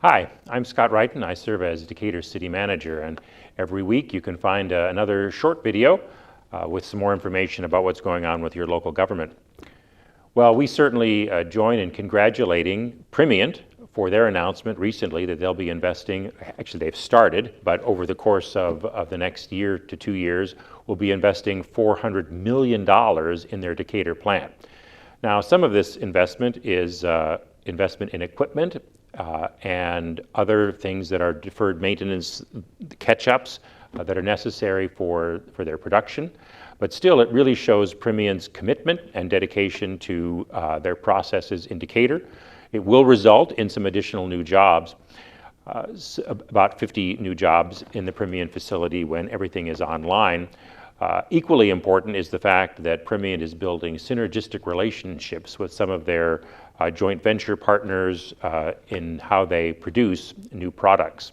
Hi, I'm Scott Wrighton. I serve as Decatur City Manager, and every week you can find another short video with some more information about what's going on with your local government. Well, we certainly join in congratulating Primient for their announcement recently that they'll be investing, actually they've started, but over the course of the next year to 2 years, will be investing $400 million in their Decatur plant. Now, some of this investment is investment in equipment and other things that are deferred maintenance catch-ups that are necessary for their production. But still, it really shows Primient's commitment and dedication to their processes in Decatur. It will result in some additional new jobs, about 50 new jobs in the Primient facility when everything is online. Equally important is the fact that Primient is building synergistic relationships with some of their joint venture partners in how they produce new products.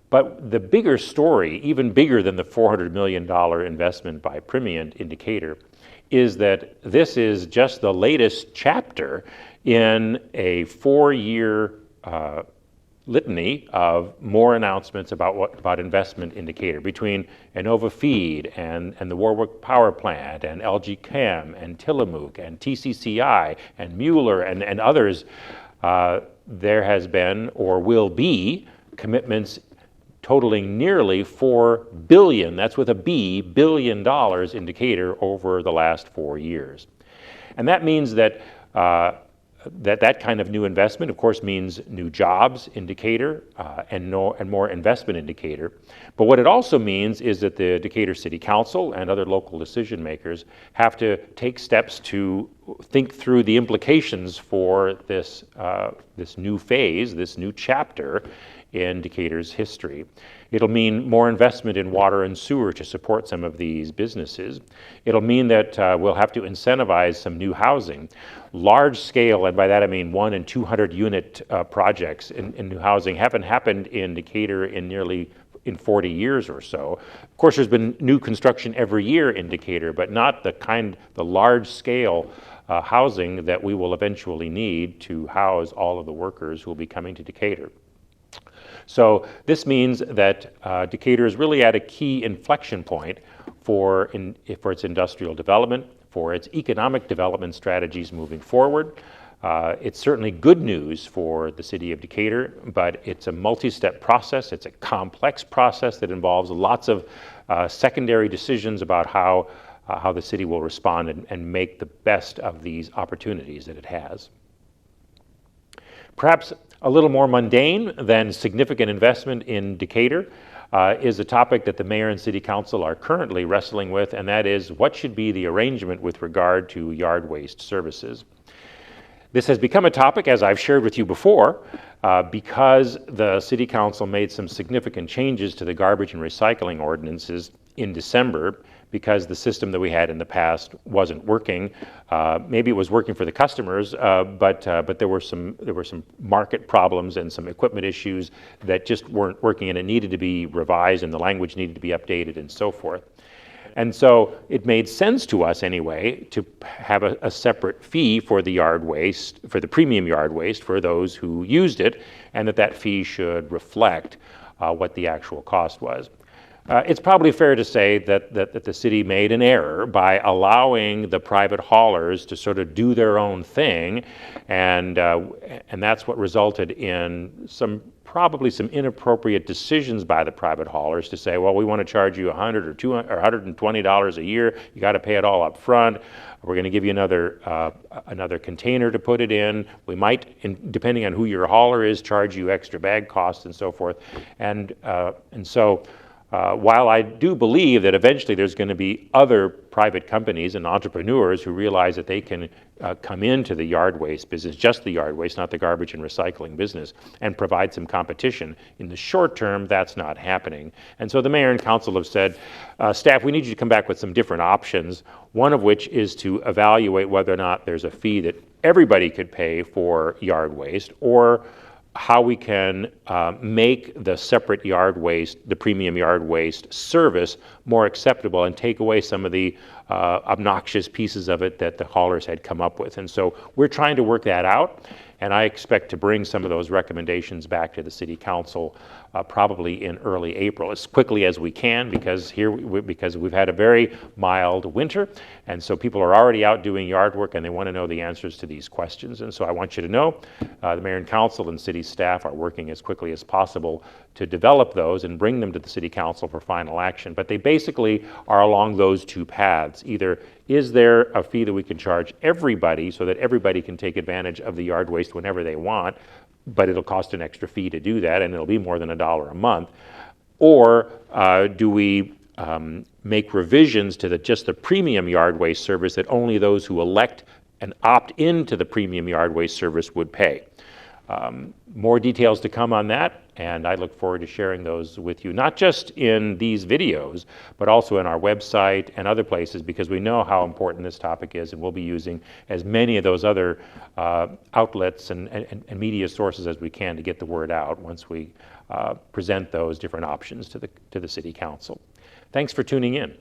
But the bigger story, even bigger than the $400 million investment by Primient in Decatur, is that this is just the latest chapter in a 4-year litany of more announcements about investment in Decatur between Innova Feed and the Warwick Power Plant and LG Chem and Tillamook and TCCI and Mueller and others. There has been or will be commitments totaling nearly $4 billion, that's with a B, billion dollars in Decatur over the last 4 years. And that means that that kind of new investment, of course, means new jobs in Decatur and more investment in Decatur. But what it also means is that the Decatur City Council and other local decision makers have to take steps to think through the implications for this new phase, this new chapter in Decatur's history. It'll mean more investment in water and sewer to support some of these businesses. It'll mean that we'll have to incentivize some new housing. Large scale, and by that I mean 100 and 200 unit projects in new housing haven't happened in Decatur in 40 years or so. Of course, there's been new construction every year in Decatur, but not the large scale housing that we will eventually need to house all of the workers who will be coming to Decatur. So this means that Decatur is really at a key inflection point for its industrial development, for its economic development strategies moving forward. It's certainly good news for the city of Decatur, but it's a multi-step process. It's a complex process that involves lots of secondary decisions about how the city will respond and make the best of these opportunities that it has. Perhaps a little more mundane than significant investment in Decatur is a topic that the mayor and city council are currently wrestling with, and that is what should be the arrangement with regard to yard waste services. This has become a topic, as I've shared with you before, because the city council made some significant changes to the garbage and recycling ordinances in December, because the system that we had in the past wasn't working. Maybe it was working for the customers, but there were some market problems and some equipment issues that just weren't working, and it needed to be revised, and the language needed to be updated, and so forth. And so it made sense to us anyway to have a separate fee for the yard waste, for the premium yard waste for those who used it, and that fee should reflect what the actual cost was. It's probably fair to say that the city made an error by allowing the private haulers to sort of do their own thing, and that's what resulted in probably some inappropriate decisions by the private haulers to say, well, we want to charge you $100 or $200 or $120 a year. You got to pay it all up front. We're going to give you another container to put it in. We might, depending on who your hauler is, charge you extra bag costs and so forth. And so while I do believe that eventually there's going to be other private companies and entrepreneurs who realize that they can come into the yard waste business, just the yard waste, not the garbage and recycling business, and provide some competition, in the short term, that's not happening. And so the mayor and council have said, staff, we need you to come back with some different options, one of which is to evaluate whether or not there's a fee that everybody could pay for yard waste, or how we can make the separate yard waste, the premium yard waste service more acceptable and take away some of the obnoxious pieces of it that the haulers had come up with. And so we're trying to work that out. and I expect to bring some of those recommendations back to the City Council probably in early April, as quickly as we can, because we've had a very mild winter, and so people are already out doing yard work and they want to know the answers to these questions. And so I want you to know the Mayor and Council and City staff are working as quickly as possible to develop those and bring them to the City Council for final action. But they basically are along those two paths. Either is there a fee that we can charge everybody so that everybody can take advantage of the yard waste whenever they want, but it'll cost an extra fee to do that and it'll be more than $1 a month, or do we make revisions to just the premium yard waste service that only those who elect and opt into the premium yard waste service would pay? More details to come on that, and I look forward to sharing those with you, not just in these videos, but also in our website and other places, because we know how important this topic is, and we'll be using as many of those other outlets and media sources as we can to get the word out once we present those different options to the City Council. Thanks for tuning in.